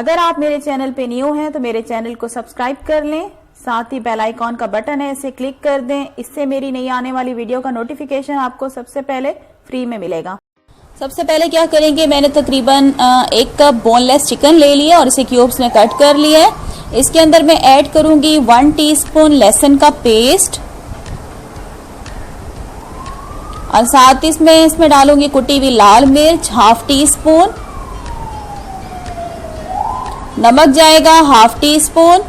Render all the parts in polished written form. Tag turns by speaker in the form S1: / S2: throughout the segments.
S1: अगर आप मेरे चैनल पे न्यू हैं तो मेरे चैनल को सब्सक्राइब कर लें, साथ ही बेल आइकॉन का बटन है इसे क्लिक कर दें। इससे मेरी नई आने वाली वीडियो का नोटिफिकेशन आपको सबसे पहले फ्री में मिलेगा। सबसे पहले क्या करेंगे, मैंने तकरीबन 1 कप बोनलेस चिकन ले लिया और इसे क्यूब्स में कट कर लिया है। इसके अंदर मैं ऐड करूंगी 1 टीस्पून लहसुन का पेस्ट और साथ ही इसमें डालूंगी कुटी हुई लाल मिर्च हाफ टी स्पून, नमक जाएगा हाफ टी स्पून,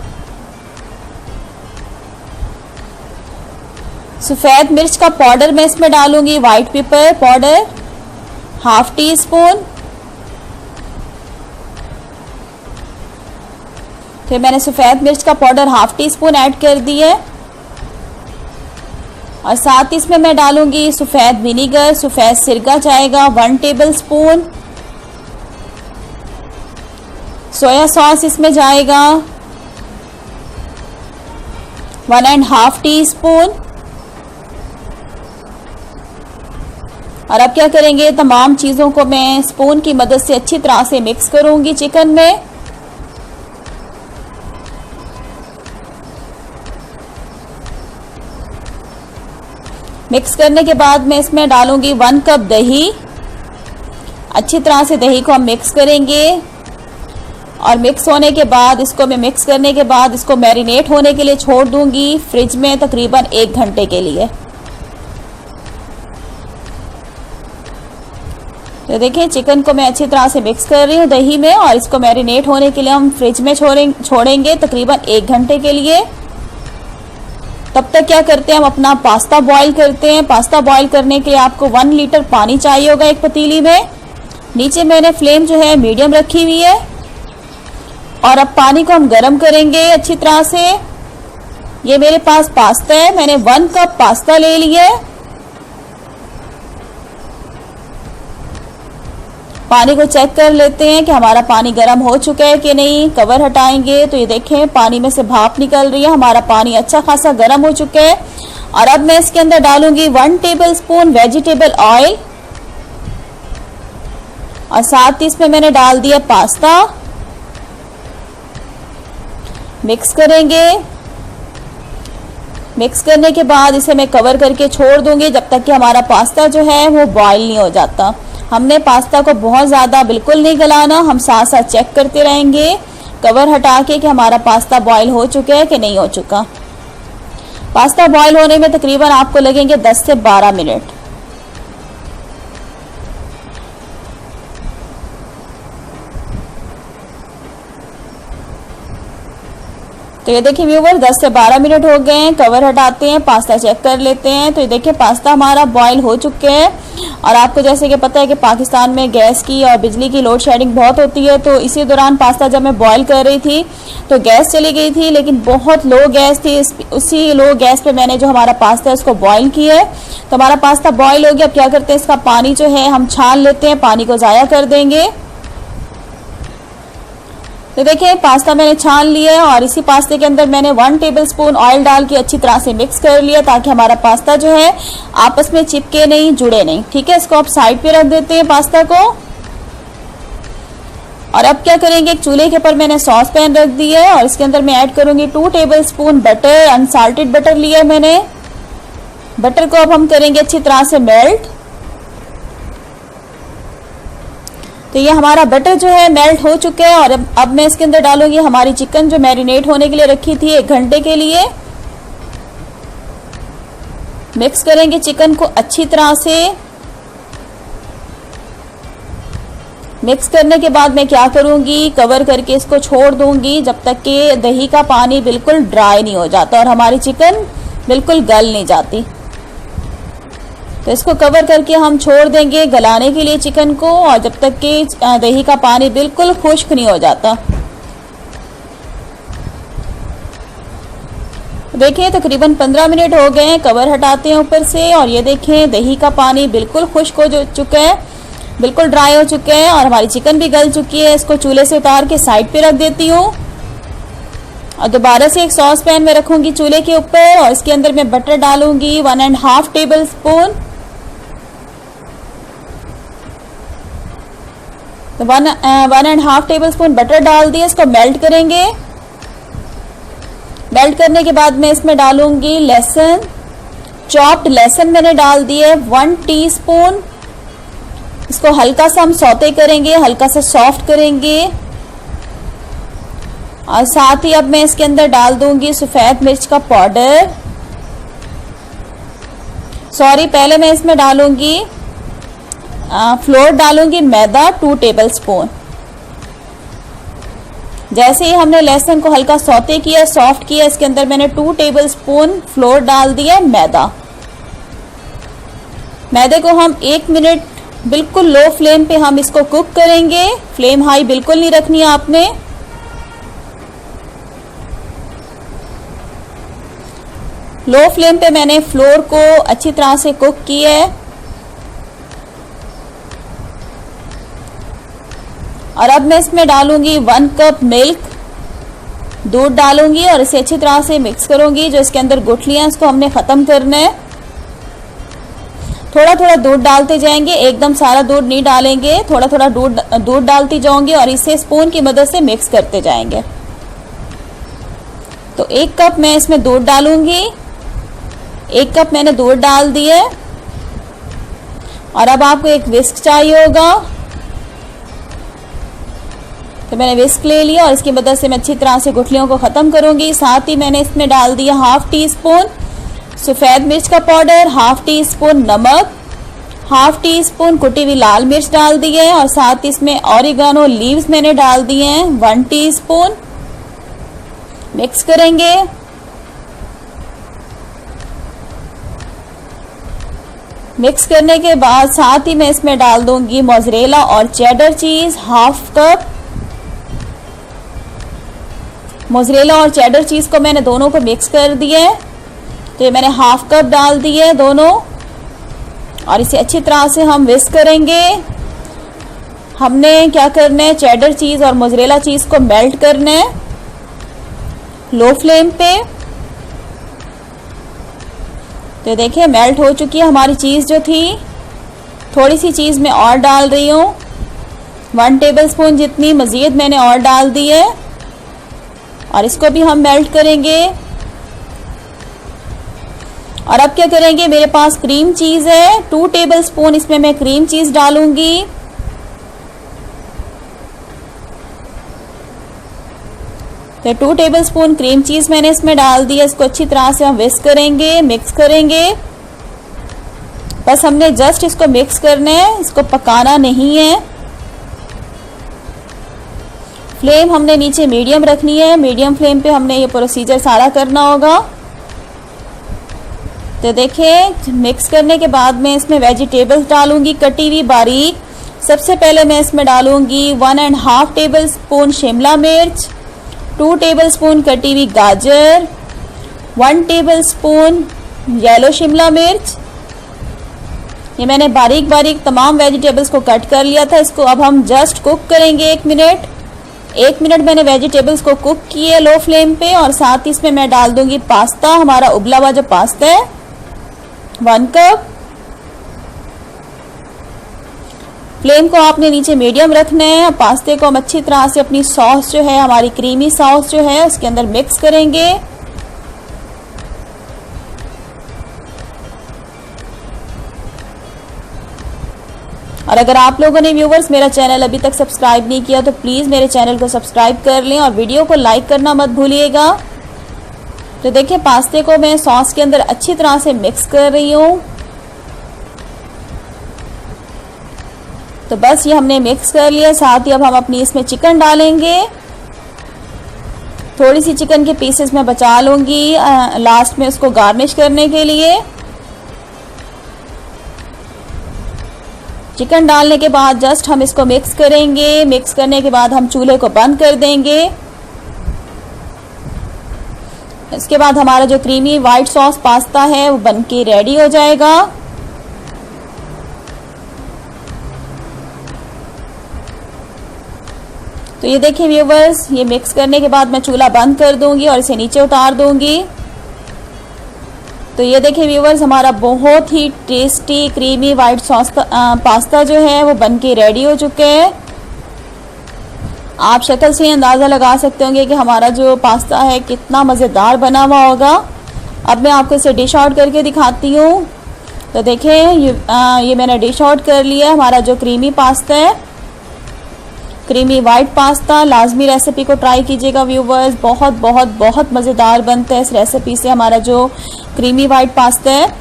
S1: सफेद मिर्च का पाउडर मैं इसमें डालूंगी, white pepper powder half tea spoon. फिर मैंने सफेद मिर्च का powder half tea spoon add कर दिया है और साथ ही इसमें मैं डालूंगी सफेद विनीगर, सफेद सिरका जाएगा 1 टेबल स्पून, सोया सॉस इसमें जाएगा 1.5 टीस्पून। और अब क्या करेंगे, तमाम चीजों को मैं स्पून की मदद से अच्छी तरह से मिक्स करूंगी चिकन में। मिक्स करने के बाद मैं इसमें डालूंगी 1 कप दही। अच्छी तरह से दही को हम मिक्स करेंगे और मिक्स होने के बाद मिक्स करने के बाद इसको मैरिनेट होने के लिए छोड़ दूंगी फ्रिज में तकरीबन 1 घंटे के लिए। तो देखिए चिकन को मैं अच्छी तरह से मिक्स कर रही हूँ दही में और इसको मैरिनेट होने के लिए हम फ्रिज में छोड़ेंगे तकरीबन 1 घंटे के लिए। तब तक क्या करते हैं, हम अपना पास्ता बॉईल करते हैं। पास्ता बॉईल करने के लिए आपको 1 लीटर पानी चाहिए होगा एक पतीली में। नीचे मैंने फ्लेम जो है मीडियम रखी हुई है और अब पानी को हम गर्म करेंगे अच्छी तरह से। ये मेरे पास पास्ता है, मैंने 1 कप पास्ता ले लिया है। पानी को चेक कर लेते हैं कि हमारा पानी गर्म हो चुका है कि नहीं। कवर हटाएंगे तो ये देखें पानी में से भाप निकल रही है, हमारा पानी अच्छा खासा गर्म हो चुका है। और अब मैं इसके अंदर डालूंगी 1 टेबल स्पून वेजिटेबल ऑयल और साथ ही इसमें मैंने डाल दिया पास्ता। मिक्स करेंगे। मिक्स करने के बाद इसे मैं कवर करके छोड़ दूंगी जब तक कि हमारा पास्ता जो है वो बॉईल नहीं हो जाता। हमने पास्ता को बहुत ज़्यादा बिल्कुल नहीं गलाना, हम साथ साथ चेक करते रहेंगे कवर हटा के कि हमारा पास्ता बॉईल हो चुका है कि नहीं हो चुका। पास्ता बॉईल होने में तकरीबन आपको लगेंगे 10 से 12 मिनट। तो ये देखिए व्यूअर 10 से 12 मिनट हो गए हैं। कवर हटाते हैं, पास्ता चेक कर लेते हैं। तो ये देखिए पास्ता हमारा बॉईल हो चुके हैं। और आपको जैसे कि पता है कि पाकिस्तान में गैस की और बिजली की लोड शेडिंग बहुत होती है, तो इसी दौरान पास्ता जब मैं बॉईल कर रही थी तो गैस चली गई थी, लेकिन बहुत लो गैस थी। उसी लो गैस पे मैंने जो हमारा पास्ता है उसको बॉईल किया है। तो हमारा पास्ता बॉईल हो गया। अब क्या करते हैं, इसका पानी जो है हम छान लेते हैं, पानी को ज़ाया कर देंगे। तो देखिए पास्ता मैंने छान लिया है और इसी पास्ते के अंदर मैंने 1 टेबल स्पून ऑयल डाल के अच्छी तरह से मिक्स कर लिया ताकि हमारा पास्ता जो है आपस में चिपके नहीं, जुड़े नहीं। ठीक है, इसको आप साइड पे रख देते हैं पास्ता को। और अब क्या करेंगे, एक चूल्हे के ऊपर मैंने सॉस पैन रख दिया है और इसके अंदर मैं ऐड करूंगी 2 table spoon butter. Unsalted butter लिया है मैंने। बटर को अब हम करेंगे अच्छी तरह से मेल्ट। तो ये हमारा बटर जो है मेल्ट हो चुका है और अब मैं इसके अंदर डालूंगी हमारी चिकन जो मैरिनेट होने के लिए रखी थी 1 घंटे के लिए। मिक्स करेंगे चिकन को अच्छी तरह से। मिक्स करने के बाद मैं क्या करूंगी, कवर करके इसको छोड़ दूंगी जब तक कि दही का पानी बिल्कुल ड्राई नहीं हो जाता और हमारी चिकन बिल्कुल गल नहीं जाती। तो इसको कवर करके हम छोड़ देंगे गलाने के लिए चिकन को, और जब तक कि दही का पानी बिल्कुल खुश्क नहीं हो जाता। देखिए तकरीबन 15 मिनट हो गए हैं। कवर हटाते हैं ऊपर से और ये देखें दही का पानी बिल्कुल खुश्क हो चुका है, बिल्कुल ड्राई हो चुके हैं और हमारी चिकन भी गल चुकी है। इसको चूल्हे से उतार के साइड पे रख देती हूँ और दोबारा से एक सॉस पैन में रखूंगी चूल्हे के ऊपर और इसके अंदर मैं बटर डालूंगी 1.5 टेबल स्पून। तो 1.5 टेबल स्पून बटर डाल दिए, इसको मेल्ट करेंगे। मेल्ट करने के बाद मैं इसमें डालूंगी लहसुन, चॉप्ड लहसुन मैंने डाल दिए 1 टीस्पून। इसको हल्का सा हम सौते करेंगे, हल्का सा सॉफ्ट करेंगे। और साथ ही अब मैं इसके अंदर डाल दूंगी सफेद मिर्च का पाउडर, पहले मैं इसमें डालूंगी फ्लोर डालूंगी मैदा 2 टेबल स्पून। जैसे ही हमने लहसुन को हल्का सौते किया, सॉफ्ट किया, इसके अंदर मैंने 2 टेबल स्पून फ्लोर डाल दिया मैदा। मैदे को हम 1 मिनट बिल्कुल लो फ्लेम पे हम इसको कुक करेंगे। फ्लेम हाई बिल्कुल नहीं रखनी है आपने। लो फ्लेम पे मैंने फ्लोर को अच्छी तरह से कुक किया है। और अब मैं इसमें डालूंगी 1 कप मिल्क, दूध डालूंगी और इसे अच्छी तरह से मिक्स करूंगी। जो इसके अंदर गुठलियां इसको हमने खत्म करना है। थोड़ा थोड़ा दूध डालते जाएंगे, एकदम सारा दूध नहीं डालेंगे, थोड़ा थोड़ा दूध डालती जाऊंगी और इसे स्पून की मदद से मिक्स करते जाएंगे। तो 1 कप मैं इसमें दूध डालूंगी, 1 कप मैंने दूध डाल दिया। और अब आपको एक विस्क चाहिए होगा, तो मैंने विस्क ले लिया और इसकी मदद से मैं अच्छी तरह से गुठलियों को ख़त्म करूंगी। साथ ही मैंने इसमें डाल दिया 1/2 टीस्पून सफ़ेद मिर्च का पाउडर, 1/2 टीस्पून नमक, 1/2 टीस्पून कुटी हुई लाल मिर्च डाल दी है। और साथ ही इसमें ऑरिगानो लीव्स मैंने डाल दिए हैं 1 टीस्पून। मिक्स करेंगे। मिक्स करने के बाद साथ ही मैं इसमें डाल दूंगी मोज़रेला और चेडर चीज़ 1/2 कप। मोज़रेला और चेडर चीज़ को मैंने दोनों को मिक्स कर दिया है। तो ये मैंने 1/2 कप डाल दिए है दोनों और इसे अच्छी तरह से हम विस्क करेंगे। हमने क्या करना है, चेडर चीज़ और मोज़रेला चीज़ को मेल्ट करना है लो फ्लेम पे। तो देखिए मेल्ट हो चुकी है हमारी चीज़ जो थी। थोड़ी सी चीज़ मैं और डाल रही हूँ, 1 टेबल स्पून जितनी मज़ीद मैंने और डाल दी है और इसको भी हम मेल्ट करेंगे। और अब क्या करेंगे, मेरे पास क्रीम चीज़ है 2 टेबल स्पून, इसमें मैं क्रीम चीज़ डालूंगी। तो 2 टेबल स्पून क्रीम चीज़ मैंने इसमें डाल दी है। इसको अच्छी तरह से हम विस्क करेंगे, मिक्स करेंगे। बस हमने जस्ट इसको मिक्स करना है, इसको पकाना नहीं है। फ्लेम हमने नीचे मीडियम रखनी है। मीडियम फ्लेम पे हमने ये प्रोसीजर सारा करना होगा। तो देखिए मिक्स करने के बाद मैं इसमें वेजिटेबल्स डालूंगी कटी हुई बारीक। सबसे पहले मैं इसमें डालूंगी 1.5 टेबल स्पून शिमला मिर्च, 2 टेबल स्पून कटी हुई गाजर, 1 टेबल स्पून येलो शिमला मिर्च। ये मैंने बारीक बारीक तमाम वेजिटेबल्स को कट कर लिया था। इसको अब हम जस्ट कुक करेंगे 1 मिनट। 1 मिनट मैंने वेजिटेबल्स को कुक किए लो फ्लेम पे। और साथ ही इसमें मैं डाल दूंगी पास्ता, हमारा उबला हुआ जो पास्ता है 1 कप। फ्लेम को आपने नीचे मीडियम रखना है। पास्ते को हम अच्छी तरह से अपनी सॉस जो है, हमारी क्रीमी सॉस जो है, उसके अंदर मिक्स करेंगे। और अगर आप लोगों ने व्यूवर्स मेरा चैनल अभी तक सब्सक्राइब नहीं किया तो प्लीज़ मेरे चैनल को सब्सक्राइब कर लें और वीडियो को लाइक करना मत भूलिएगा। तो देखिए पास्ते को मैं सॉस के अंदर अच्छी तरह से मिक्स कर रही हूँ। तो बस ये हमने मिक्स कर लिया। साथ ही अब हम अपनी इसमें चिकन डालेंगे। थोड़ी सी चिकन के पीसेस मैं बचा लूँगी लास्ट में उसको गार्निश करने के लिए। चिकन डालने के बाद जस्ट हम इसको मिक्स करेंगे। मिक्स करने के बाद हम चूल्हे को बंद कर देंगे। इसके बाद हमारा जो क्रीमी वाइट सॉस पास्ता है वो बनके रेडी हो जाएगा। तो ये देखिए व्यूवर्स, ये मिक्स करने के बाद मैं चूल्हा बंद कर दूंगी और इसे नीचे उतार दूंगी। तो ये देखिए व्यूवर्स, हमारा बहुत ही tasty creamy white sauce pasta जो है वो बनके रेडी हो चुके हैं। आप शक्ल से अंदाज़ा लगा सकते होंगे कि हमारा जो पास्ता है कितना मज़ेदार बना हुआ होगा। अब मैं आपको इसे डिश आउट करके दिखाती हूँ। तो देखें ये मैंने डिश आउट कर लिया। हमारा जो क्रीमी पास्ता है, क्रीमी वाइट पास्ता, लाजमी रेसिपी को ट्राई कीजिएगा व्यूवर्स। बहुत बहुत बहुत मज़ेदार बनता है इस रेसिपी से हमारा जो क्रीमी वाइट पास्ता है।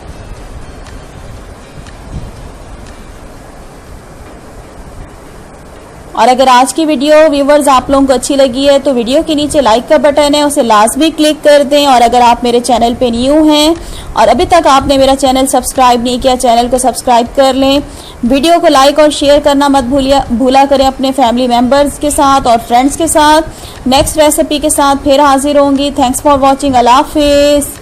S1: और अगर आज की वीडियो व्यूवर्स आप लोगों को अच्छी लगी है तो वीडियो के नीचे लाइक का बटन है, उसे लाजमी क्लिक कर दें। और अगर आप मेरे चैनल पे न्यू हैं और अभी तक आपने मेरा चैनल सब्सक्राइब नहीं किया, चैनल को सब्सक्राइब कर लें। वीडियो को लाइक और शेयर करना मत भूला करें अपने फैमिली मेम्बर्स के साथ और फ्रेंड्स के साथ। नेक्स्ट रेसिपी के साथ फिर हाजिर होंगी। Thanks for watching. अल्लाह हाफिज़।